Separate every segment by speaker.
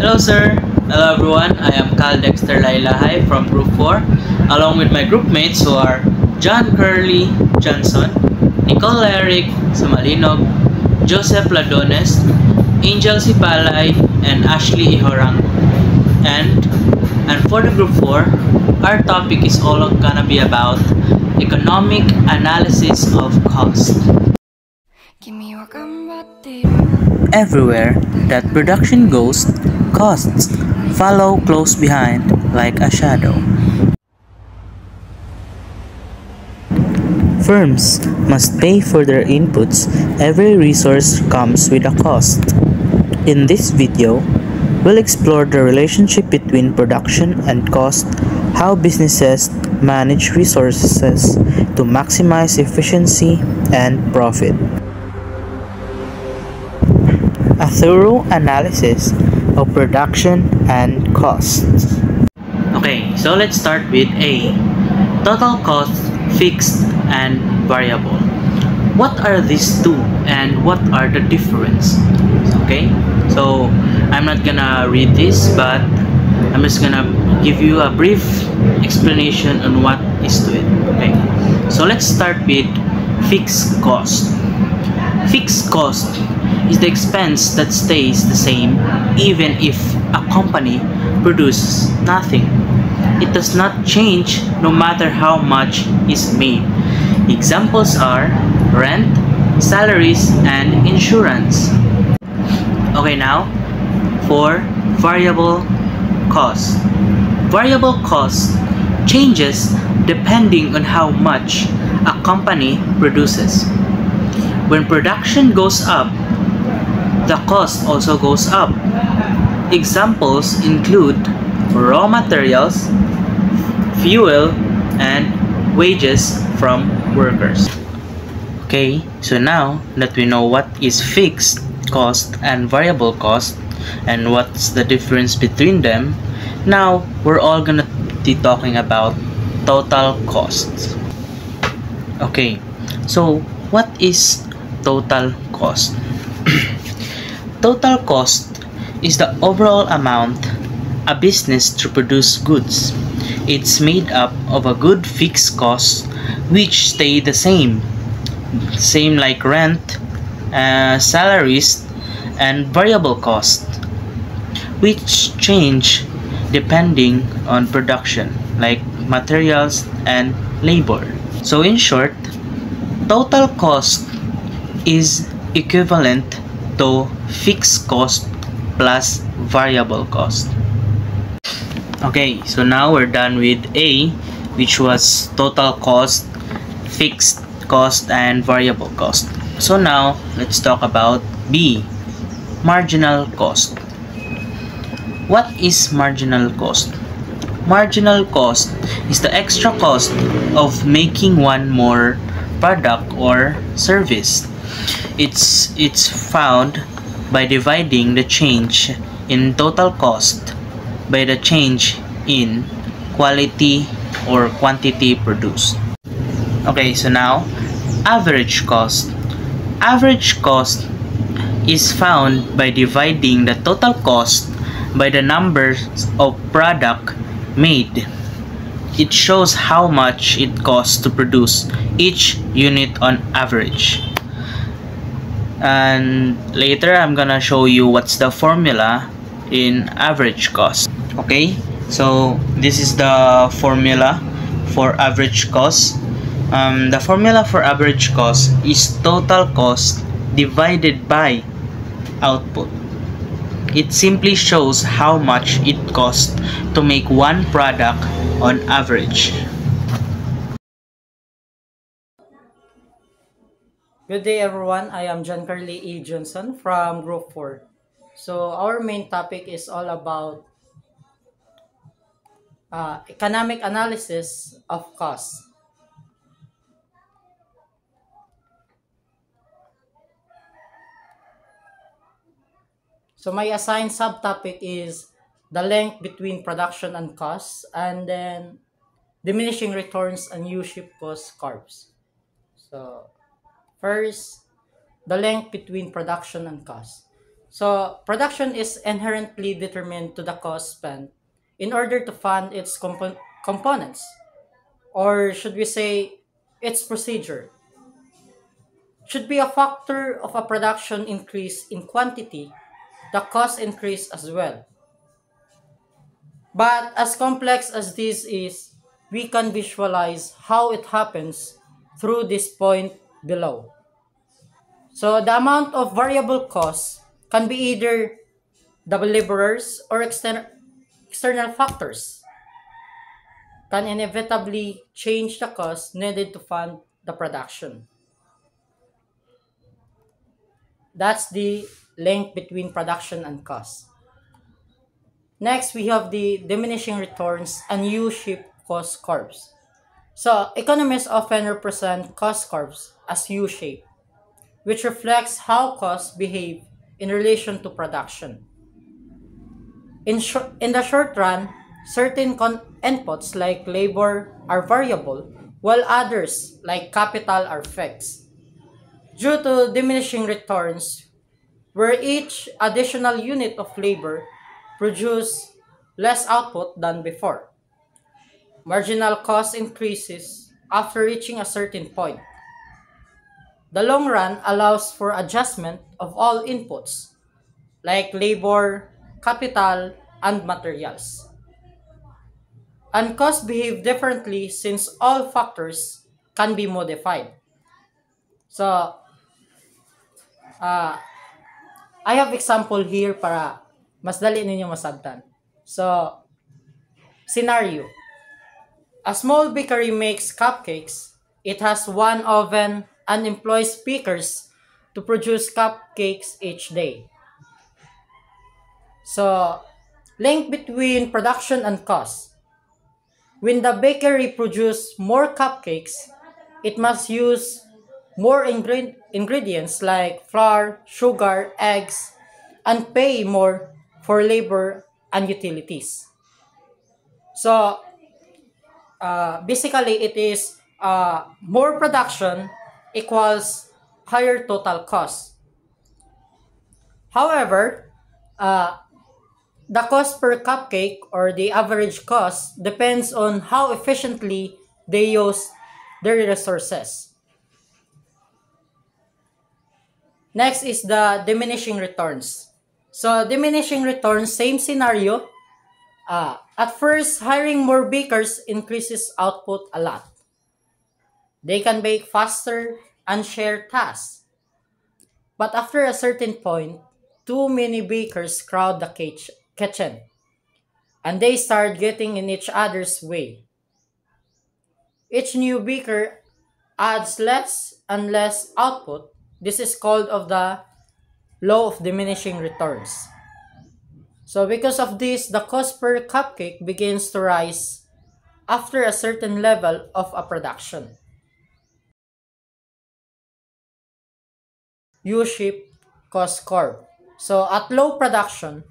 Speaker 1: Hello sir, hello everyone. I am Cal Dexter Lailahay from Group 4 along with my group mates who are John Curly Johnson, Nicole Eric Samalinog, Joseph Ladones, Angel Sipalay, and Ashley Ihorang. And for the Group 4, our topic is all gonna be about economic analysis of cost. Everywhere that production goes, costs follow close behind like a shadow. Firms must pay for their inputs. Every resource comes with a cost. In this video, we'll explore the relationship between production and cost, how businesses manage resources to maximize efficiency and profit. A thorough analysis of production and costs. Okay, so let's start with A. Total cost, fixed and variable. What are these two and what are the difference? Okay, so I'm not gonna read this, but I'm just gonna give you a brief explanation on what is to it. Okay, so let's start with fixed cost. Fixed cost is the expense that stays the same even if a company produces nothing. It does not change no matter how much is made. Examples are rent, salaries, and insurance. Okay, now for variable cost. Variable cost changes depending on how much a company produces. When production goes up, the cost also goes up. Examples include raw materials, fuel, and wages from workers. Okay, so now that we know what is fixed cost and variable cost and what's the difference between them, now we're all gonna be talking about total costs. Okay, so what is total cost? Total cost is the overall amount a business to produce goods. It's made up of a good fixed costs which stay the same like rent, salaries, and variable cost, which change depending on production like materials and labor. So in short, total cost is equivalent to fixed cost plus variable cost. Okay, so now we're done with A, which was total cost, fixed cost, and variable cost. So now let's talk about B, marginal cost. What is marginal cost? Marginal cost is the extra cost of making one more product or service. It's found by dividing the change in total cost by the change in quality or quantity produced. Okay, so now average cost. Average cost is found by dividing the total cost by the number of product made. It shows how much it costs to produce each unit on average. And later I'm gonna show you what's the formula in average cost. Okay, so this is the formula for average cost. The formula for average cost is total cost divided by output. It simply shows how much it costs to make one product on average.
Speaker 2: Good day everyone, I am John Carly E. Johnson from Group 4. So our main topic is all about economic analysis of cost. So my assigned subtopic is the link between production and costs, and then diminishing returns and U-shaped cost curves. So first, the link between production and cost. So production is inherently determined to the cost spent in order to fund its components, or should we say its procedure. Should be a factor of a production increase in quantity, the cost increase as well. But as complex as this is, we can visualize how it happens through this point below. So the amount of variable costs can be either the laborers or external factors can inevitably change the cost needed to fund the production. That's the link between production and cost. Next, we have the diminishing returns and U-shaped cost curves. So, economists often represent cost curves as U-shaped, which reflects how costs behave in relation to production. In the short run, certain inputs like labor are variable, while others like capital are fixed. Due to diminishing returns, where each additional unit of labor produces less output than before. Marginal cost increases after reaching a certain point. The long run allows for adjustment of all inputs, like labor, capital, and materials. And costs behave differently since all factors can be modified. So, uh, I have example here para mas dali ninyo masabtan. So, scenario. A small bakery makes cupcakes. It has one oven and employs bakers to produce cupcakes each day. So, link between production and cost. When the bakery produces more cupcakes, it must use more ingredients like flour, sugar, eggs, and pay more for labor and utilities. So, basically, it is more production equals higher total cost. However, uh, the cost per cupcake or the average cost depends on how efficiently they use their resources. Next is the diminishing returns. So, diminishing returns, same scenario. At first, hiring more bakers increases output a lot. They can bake faster and share tasks. But after a certain point, too many bakers crowd the kitchen, and they start getting in each other's way. Each new baker adds less and less output. This is called of the law of diminishing returns. So because of this, the cost per cupcake begins to rise after a certain level of a production. U-shaped cost curve. So at low production,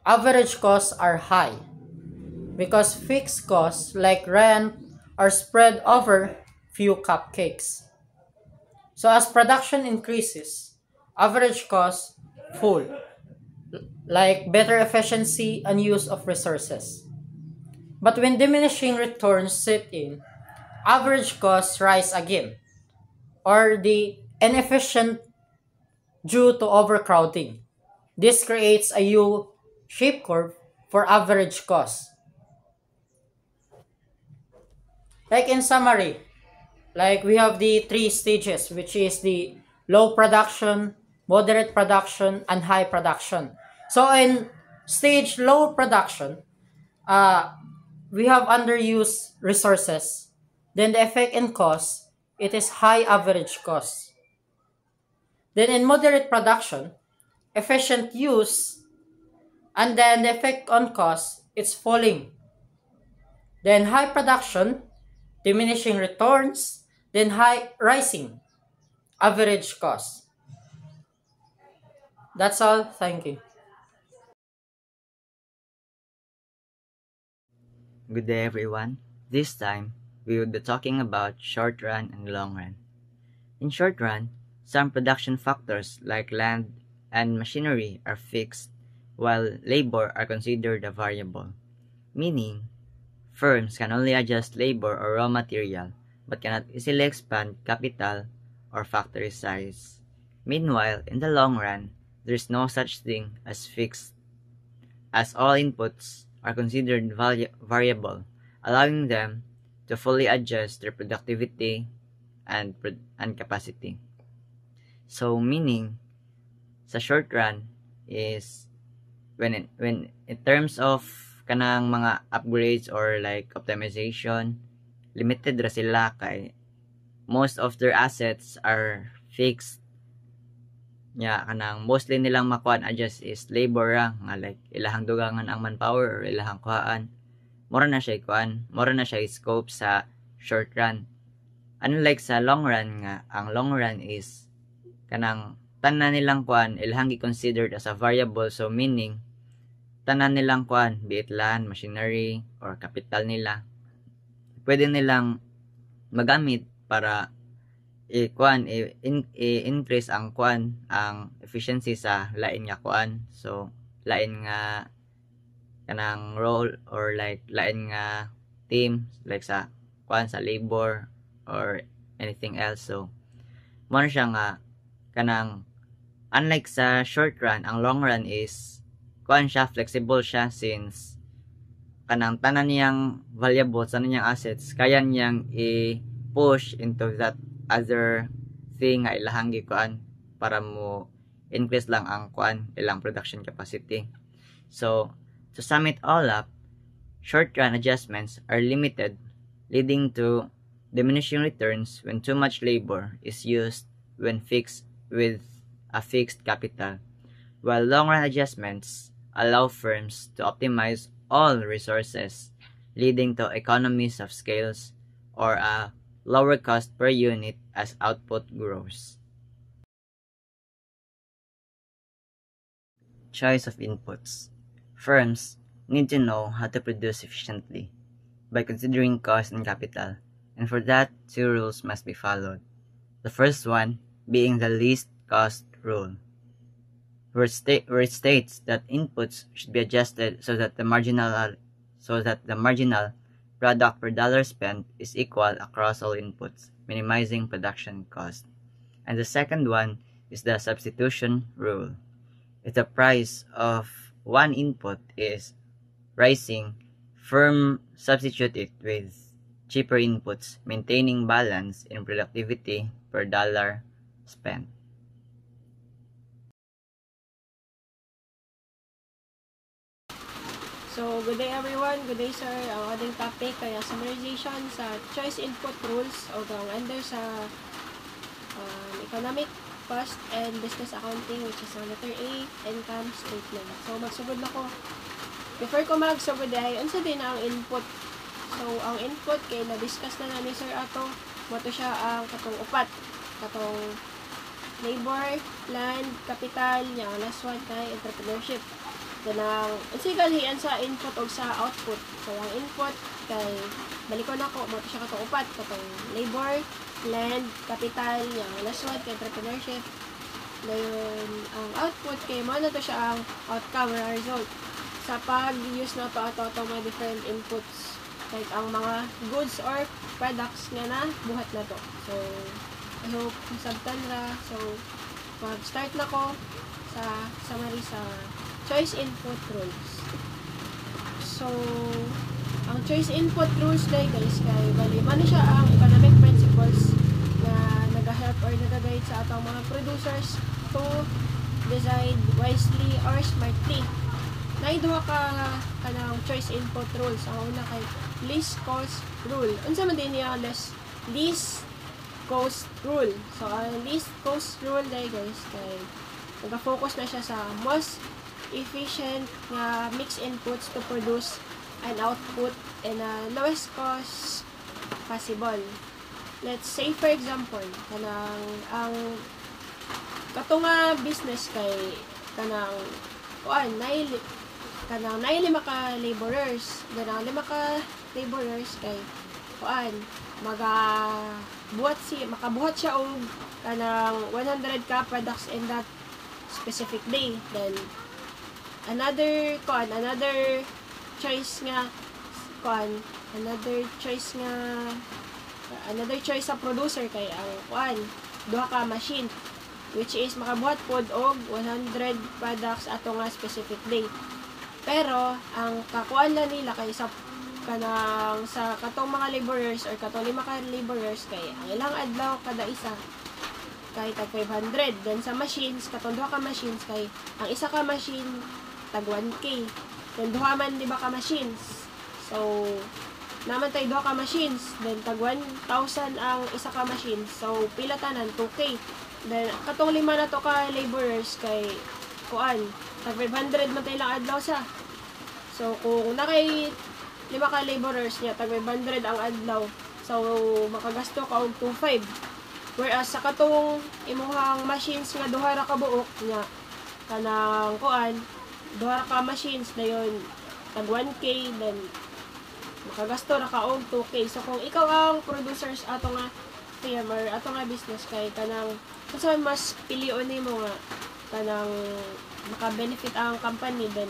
Speaker 2: average costs are high because fixed costs like rent are spread over few cupcakes. So as production increases, average costs fall, like better efficiency and use of resources. But when diminishing returns set in, average costs rise again, or the inefficient due to overcrowding. This creates a U-shaped curve for average cost. Like in summary, like we have the three stages, which is the low production, moderate production, and high production. So in stage low production, uh, we have underused resources. Then the effect in cost, it is high average cost. Then in moderate production, efficient use, and then the effect on cost, it's falling. Then high production, diminishing returns, then high rising average cost. That's all. Thank you.
Speaker 3: Good day, everyone. This time, we will be talking about short run and long run. In short run, some production factors like land and machinery are fixed, while labor are considered a variable, meaning firms can only adjust labor or raw material but cannot easily expand capital or factory size. Meanwhile, in the long run, there is no such thing as fixed, as all inputs are considered variable, allowing them to fully adjust their productivity and capacity. So, meaning, sa short run is when in terms of kanang mga upgrades or like optimization, limited ra sila kay most of their assets are fixed. Kanang mostly nilang makuan adjust is labor ra, nga like ilahang dugangan ang manpower or ilahang kuhaan. Mura na siya scope sa short run. Unlike sa long run nga, ang long run is kanang tanan nilang kuan ilahang considered as a variable, so meaning tanan nilang kuan, be it land, machinery, or capital nila, pwede nilang magamit para i-increase ang kuan, ang efficiency sa lain nga kuan. So, lain nga kanang role or like lain nga team, like sa kuan, sa labor or anything else. So, mo siya nga kanang unlike sa short run, ang long run is kuan siya, flexible siya, since kanang tanan niyang valuable sa niyang assets kaya niyang i-push into that other thing nga ilahang gikuan para mo increase lang ang kuan ilang production capacity. So to sum it all up, short run adjustments are limited, leading to diminishing returns when too much labor is used when fixed with a fixed capital, while long run adjustments allow firms to optimize all resources, leading to economies of scales or a lower cost per unit as output grows. Choice of inputs. Firms need to know how to produce efficiently by considering cost and capital, and for that, two rules must be followed. The first one being the least cost rule, where it states that inputs should be adjusted so that the marginal product per dollar spent is equal across all inputs, minimizing production cost. And the second one is the substitution rule. If the price of one input is rising, firm substitute it with cheaper inputs, maintaining balance in productivity per dollar spent.
Speaker 4: So, good day everyone. Good day sir. Ang ating topic kaya summarization sa choice input rules o ang under sa economic cost and business accounting, which is ang letter A, income statement. So, magsugod na ko. Before ko magsugod ay, unsa din ang input. So, ang input kay na-discuss na ni Sir Ato, moto siya ang katong upat. Katong labor, land, capital, yung last one kay entrepreneurship. Ganang, unsigalhian sa input o sa output. So, ang input kay, balikon ako, moto siya katong upat. Katong labor, land, capital, yung last one kay entrepreneurship. Ngayon, ang output kay, mo na to siya ang outcome or result. Sa pag-use na to ato itong mga different inputs. Like, ang mga goods or products nga na, buhat na to. So, I hope sabtan ra. So, mag-start na ko sa summary sa choice input rules. So, ang choice input rules day guys, kay bali man siya ang economic principles na nag-help or nag-guide sa atong mga producers to decide wisely or smartly. Naiduha ka kanang choice input rules. Ang una kay least cost rule. Unsa man din niya least cost rule. So, ang least cost rule day guys, kay nag-focus na siya sa most efficient nga mix inputs to produce an output in a lowest cost possible. Let's say for example, kanang ang katong business kay kanang kanang lima ka laborers, kanang lima ka laborers kay makabuhat siya og kanang 100 ka products in that specific day. Then another choice sa producer kay ang duha ka machine, which is makabuhat pod og 100 products ato nga specific day. Pero ang kakuan lang nila kay sa katong mga laborers or katong 5 ka laborers kay ang ilang adlaw kada isa kay tag 500. Then sa machines, katong duha ka machines kay ang isa ka machine tag 1K. Then duha man di ba ka machines. So naman tayo duha ka machines, then tag 1,000 ang isa ka machine. So pila tanan 2K. Then katong 5 na to ka laborers kay tag 500 man tayo lang adlaw sa. So kung nakay 5 ka laborers niya tag 500 ang adlaw. So makagasto ka og 2,500. Whereas sa katong imuhang machines nga duha ra ka buok nya kanang duha ra ka machines dayon tag 1K, then makagasto ra ka og 2K. So kung ikaw ang producers ato nga firm or ato nga business kay kanang unsa mas pilion nimo nga kanang maka-benefit ang company, then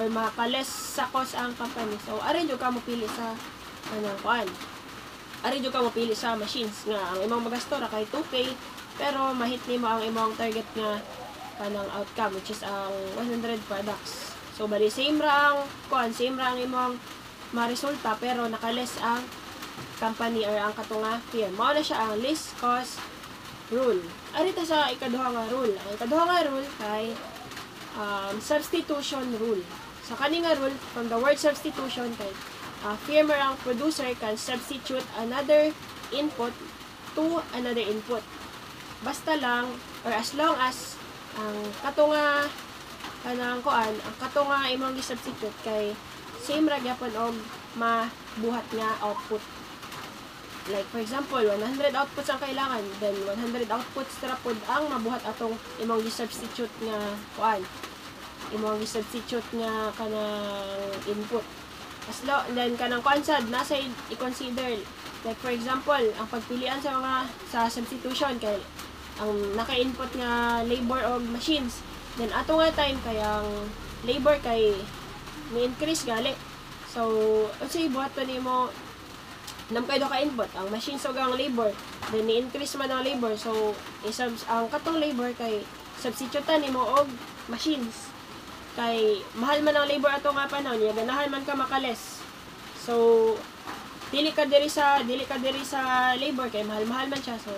Speaker 4: maka-less sa cost ang company. So ari jud ka mo pili sa kanang ari jud ka mo pili sa machines nga ang imong magasto ra kay 2K pero mahit nimo ang imong target nga kanang outcome, which is ang 100 products. So bali same ra ang imong ma-resulta pero naka-less ang company or ang katunga firm. Mao na siya ang least cost rule. Ari ta sa ikaduha nga rule. Ang ikaduha nga rule kay substitution rule. So kani nga rule, from the word substitution kay firm or ang producer can substitute another input to another input. Basta lang or as long as ang katunga ang katunga imong gi-substitute kay same ra gyapon og mabuhat nga output. Like for example, 100 outputs ang kailangan, then 100 outputs ra pod ang mabuhat atong imong gi-substitute nga imong gi-substitute nga kanang input. Then kanang sad nasa i-consider, like for example, ang pagpilian sa substitution kay ang naka-input nga labor og machines. Then ato nga time kay ang labor kay ni-increase gali. So unsay buhaton nimo nam kay do ka input ang machines ug ang labor, then ni-increase man ang labor. So ang katong labor kay substitutean nimo og machines. Kay mahal man ang labor ato nga panahon, ya ganahan man ka makales. So dili ka diri sa labor kay mahal man siya. So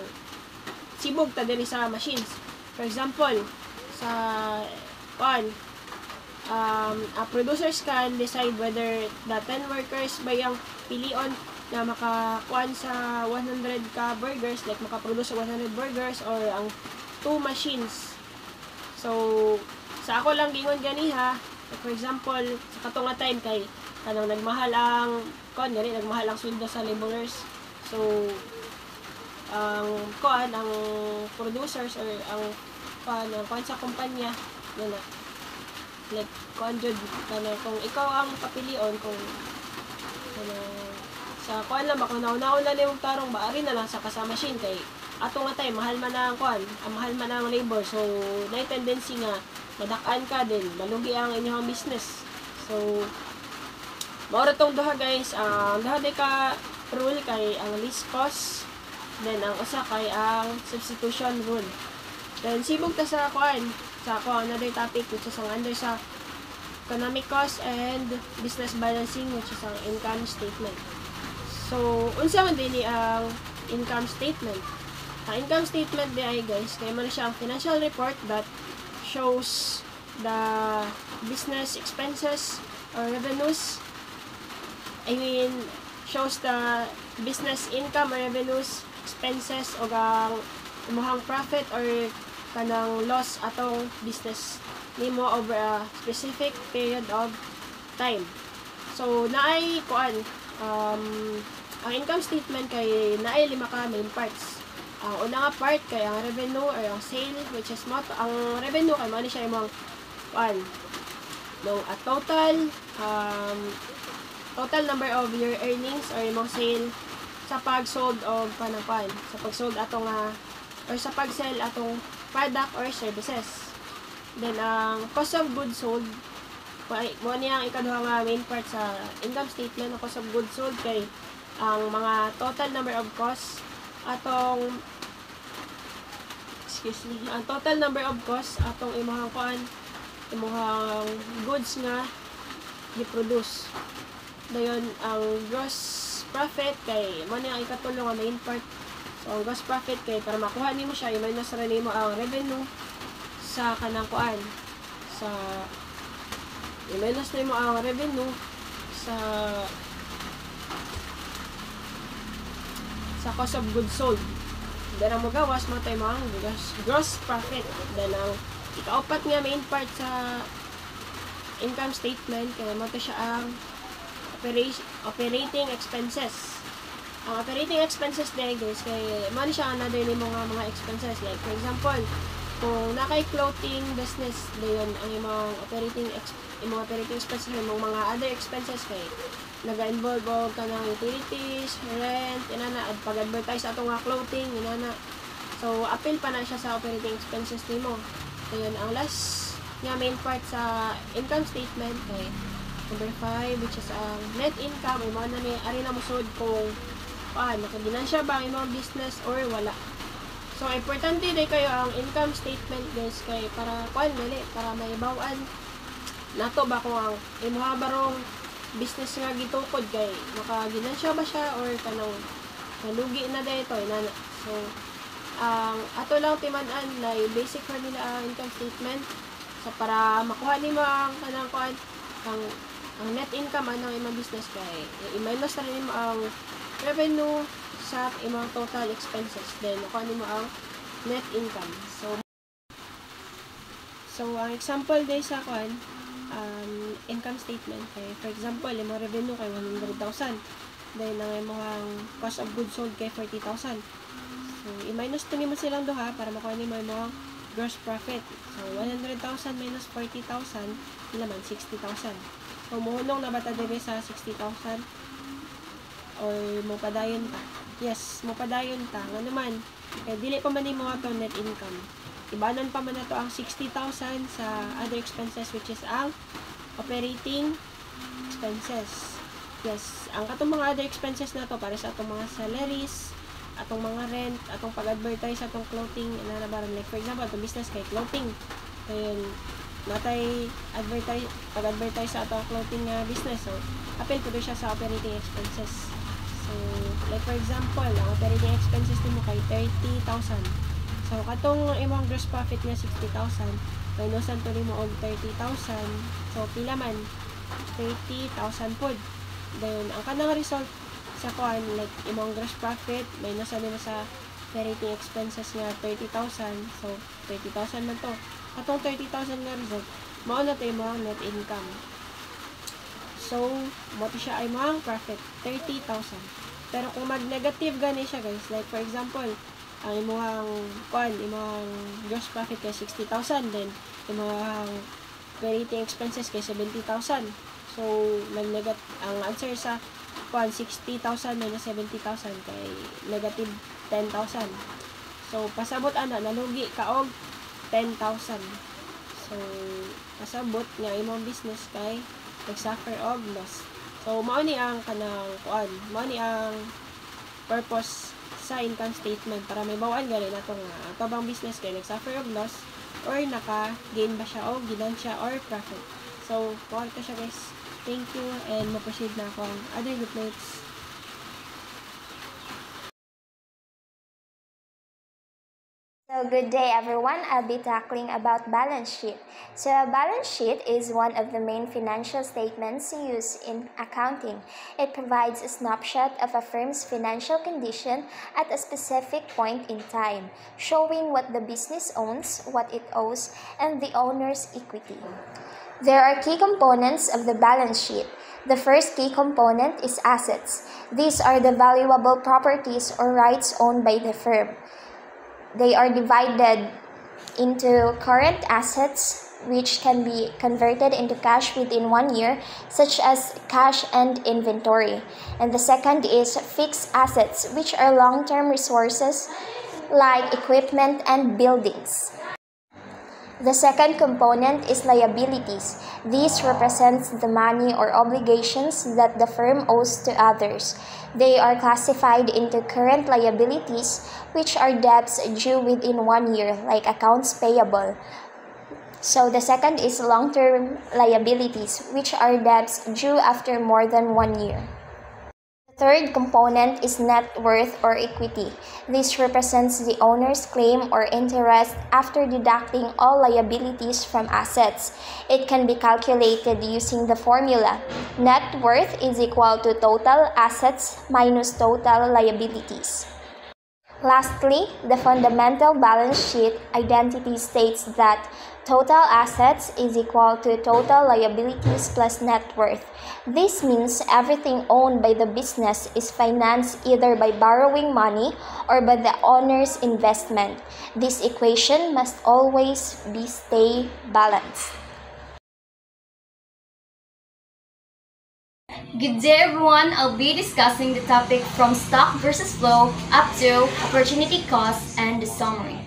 Speaker 4: sibog ta diri sa machines. For example, sa producers can decide whether the 10 workers ba yung pilion na makakuan sa 100 ka burgers, like makaproduce 100 burgers, or ang 2 machines. So sa ako lang gingon ganiha, like for example, sa katong nga time kay kanang nagmahal ang sweldo sa laborers. So ang producers or ang sa kumpanya na like jud kung ikaw ang papilion kung sa lang ba kung nauna na yung tarong ba ari na lang sa kasama machine kay ato nga time mahal man ang mahal man ang labor. So na tendency nga madak-an ka din malugi ang inyong business. So mao ra tong duha guys, duha ka rule kay ang least cost, then ang usa kay ang substitution rule. Then sibog ta sa another topic which is ang under sa economic cost and business balancing, which is ang income statement. So unsa man dinhi ang income statement? Ang income statement ay guys kay man siya ang financial report that shows the business expenses or revenues. Shows the business income or revenues, expenses, o ang imuhang profit or kanang loss atong business nimo over a specific period of time. So naay ang income statement kay naay 5 ka main parts. Ang una nga part kay ang revenue or ang sale, which is ang revenue kay mao ni siya imong a total number of your earnings or imong sale sa pag-sold og sa pag-sold atong or sa pag-sell atong product or services. Then, ang cost of goods sold, mo niya ang ikaduha nga main part sa income statement ng cost of goods sold kay ang mga total number of costs atong ang total number of costs atong imong goods nga i-produce. Dayon ang gross profit kay mo niya ang ikatulong nga main part. So ang gross profit kay para makuha nimo siya i-minus ra nimo ang revenue sa kanang kuan sa i-minus na mo ang revenue sa cost of goods sold. Then ang magawas mo tayo mga gross profit. Then ang ikaapat nga main part sa income statement kaya mo siya ang operating expenses. Ang operating expenses din guys kay mo siya another ni mga expenses like for example kung nakay clothing business dayon ang imong operating expenses imong mga other expenses kay naga-involve og kanang utilities, rent, inana at pag-advertise atong nga clothing inana. So appeal pa na siya sa operating expenses nimo. Dayon ang last nga main part sa income statement kay number 5 which is ang net income imo na ni ari na mosud kung nakaginansya ba ang imong business or wala. So, importante din kayo ang income statement guys kay para para may bawaan nato ba kung ang imuha barong business nga gitukod kay makaginansya ba siya or kanang nalugi na dito inana. So, ato lang timan-an na basic for nila ang income statement so para makuha nimo ang kanang ang net income ng imong business kay i-minus na nimo ang revenue sa imong total expenses then makuha nimo ang net income. So ang example day sa income statement kay for example imong revenue kay 100,000 then ang imong cost of goods sold kay 40,000. So i-minus to nimo silang duha para makuha nimo imong gross profit. So 100,000 minus 40,000 ilaman 60,000. So mohunong na bata diri sa 60,000 or mopadayon ta. Yes, mopadayon ta. Nga naman, kaya dili pa man nimo ato net income. Ibanan pa man nato ang 60,000 sa other expenses which is ang operating expenses. Yes, ang katong mga other expenses nato para sa atong mga salaries, atong mga rent, atong pag-advertise, atong clothing, nanabaran like for example, atong business kay clothing. Kaya natay pag-advertise sa atong clothing business. So, appeal po siya sa operating expenses. So, like for example, ang operating expenses nimo kay 30,000. So, katong imong gross profit nga 60,000, minusan to nimo og 30,000. So, pila man 30,000 pod. Then, ang kanang result sa like imong gross profit, minusan nimo sa operating expenses nga 30,000. So, 30,000 man to. Katong 30,000 nga result, mao na to imong net income. So, mo siya ay mga profit, 30,000. Pero kung mag-negative gani siya guys, like for example, ang imong gross profit kay 60,000, then imong operating expenses kay 70,000. So, ang answer sa 60,000 minus 70,000 kay negative 10,000. So, pasabot nalugi ka og 10,000. So, pasabot nga imong business kay nag-suffer og loss. So, mao ni ang mao ni ang purpose sa income statement para may bawaan gali na itong bang business kay nag-suffer og loss or naka-gain ba siya o ginansya or profit. So, mao ka siya guys. Thank you and ma-proceed na ako ang other group mates.
Speaker 5: So good day everyone, I'll be tackling about balance sheet. So a balance sheet is one of the main financial statements used in accounting. It provides a snapshot of a firm's financial condition at a specific point in time, showing what the business owns, what it owes, and the owner's equity. There are key components of the balance sheet. The first key component is assets. These are the valuable properties or rights owned by the firm. They are divided into current assets, which can be converted into cash within 1 year, such as cash and inventory. And the second is fixed assets, which are long-term resources like equipment and buildings. The second component is liabilities. This represents the money or obligations that the firm owes to others. They are classified into current liabilities, which are debts due within 1 year, like accounts payable. So the second is long-term liabilities, which are debts due after more than 1 year. The third component is net worth or equity. This represents the owner's claim or interest after deducting all liabilities from assets. It can be calculated using the formula: net worth is equal to total assets minus total liabilities. Lastly, the fundamental balance sheet identity states that total assets is equal to total liabilities plus net worth. This means everything owned by the business is financed either by borrowing money or by the owner's investment. This equation must always stay balanced.
Speaker 6: Good day everyone, I'll be discussing the topic from stock versus flow up to opportunity cost and the summary.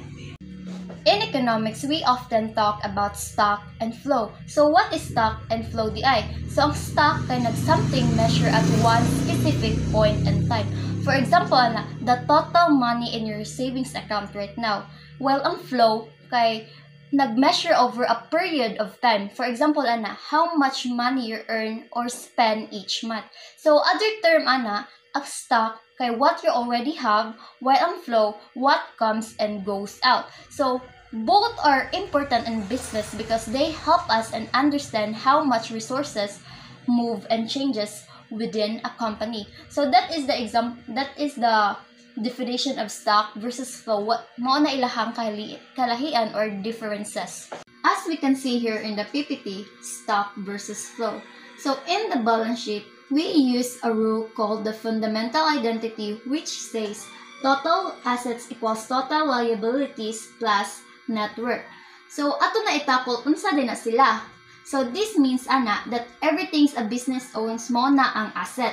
Speaker 6: In economics, we often talk about stock and flow. So what is stock and flow di? So ang stock ay something measure at one specific point in time. For example, the total money in your savings account right now. While ang flow kay nag-measure over a period of time. For example, how much money you earn or spend each month. So, other term, ang stock, kay what you already have, while ang flow, what comes and goes out. So, both are important in business because they help us and understand how much resources move and changes within a company. So, that is the definition of stock versus flow. Mao na ilahang kalahian or differences. As we can see here in the PPT, stock versus flow. So in the balance sheet, we use a rule called the fundamental identity, which says total assets equals total liabilities plus net worth. So ato na itakol unsa din na sila. So this means that everything a business owns mo na ang asset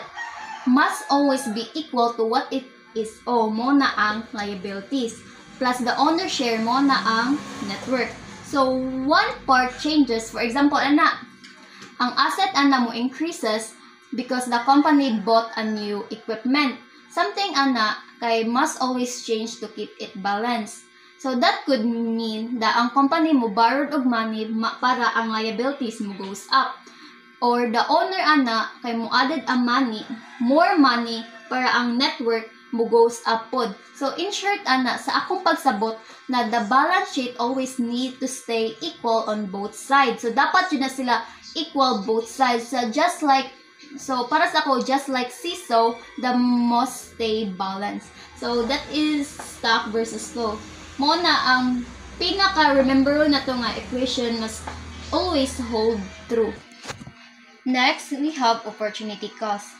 Speaker 6: must always be equal to what it is mo na ang liabilities plus the owner share mo na ang net worth. So one part changes, for example ang asset mo increases because the company bought a new equipment. Something kay must always change to keep it balanced. So that could mean that ang company mo borrowed og money para ang liabilities mo goes up, or the owner kay mo added more money para ang net worth mo goes up pod. So in short sa akong pagsabot na the balance sheet always need to stay equal on both sides. So dapat yun na sila equal both sides. So para sa ako, just like seesaw, the must stay balanced. So that is stock versus flow. Mo na ang pinaka-remember na to nga equation must always hold true. Next, we have opportunity cost.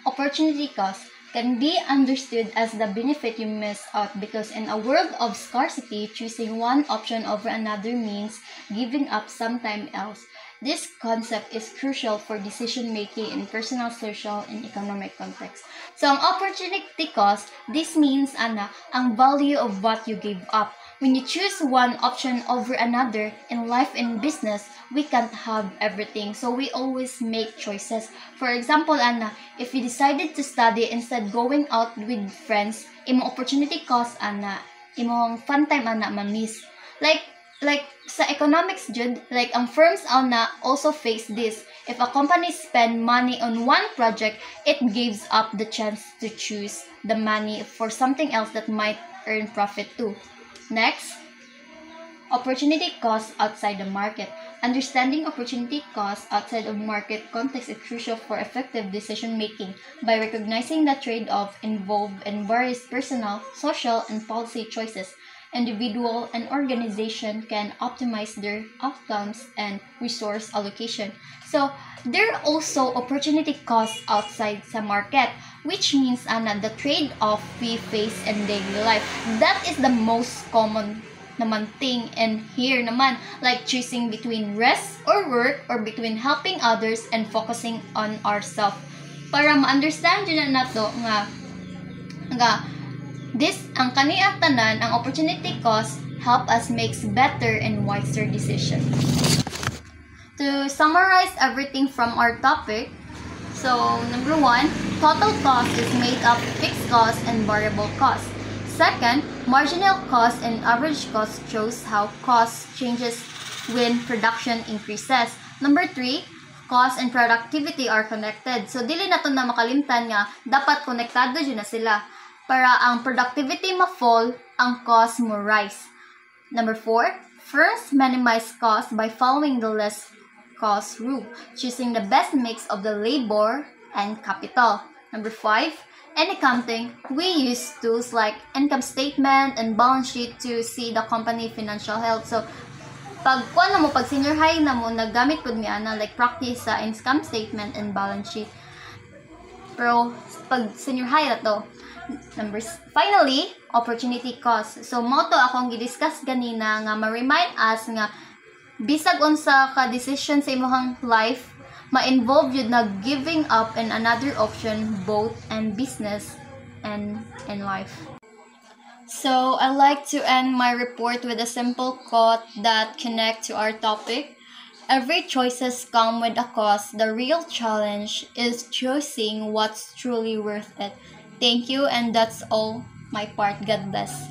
Speaker 6: Opportunity cost can be understood as the benefit you miss out because in a world of scarcity, choosing one option over another means giving up sometime else. This concept is crucial for decision-making in personal, social, and economic context. So, ang opportunity cost, this means ang value of what you gave up. When you choose one option over another in life and business, we can't have everything. So we always make choices. For example, if you decided to study instead going out with friends, imo opportunity cost imong fun time ma-miss. Like sa economics jud, like ang firms also face this. If a company spend money on one project, it gives up the chance to choose the money for something else that might earn profit too. Next, opportunity cost outside the market. Understanding opportunity cost outside of market context is crucial for effective decision making. By recognizing the trade-off involved in various personal, social, and policy choices, individual and organization can optimize their outcomes and resource allocation. So, there are also opportunity costs outside the market, which means the trade-off we face in daily life. That is the most common naman thing in here naman, like choosing between rest or work or between helping others and focusing on ourselves. Para ma-understand yun na to nga this ang kaniya tanan ang opportunity cost help us make better and wiser decisions. To summarize everything from our topic, so number 1, total cost is made up of fixed cost and variable cost. Second, marginal cost and average cost shows how cost changes when production increases. Number 3, cost and productivity are connected. So dili na to na makalimtan nga dapat konektado dyan na sila. Para ang productivity ma-fall, ang cost mo rise. Number 4, first minimize cost by following the less cost rule, choosing the best mix of the labor and capital. Number 5, in accounting, we use tools like income statement and balance sheet to see the company financial health. So, pag senior high na mo, naggamit po niya na like practice sa income statement and balance sheet. Pero, pag senior high na to, finally, opportunity cost. So, moto akong i-discuss ganina nga ma-remind us nga bisag unsa ka decision sa imong life, ma-involve yun na giving up and another option both in business and in life. So, I like to end my report with a simple quote that connect to our topic. Every choices come with a cost. The real challenge is choosing what's truly worth it. Thank you, and that's all my part. God bless.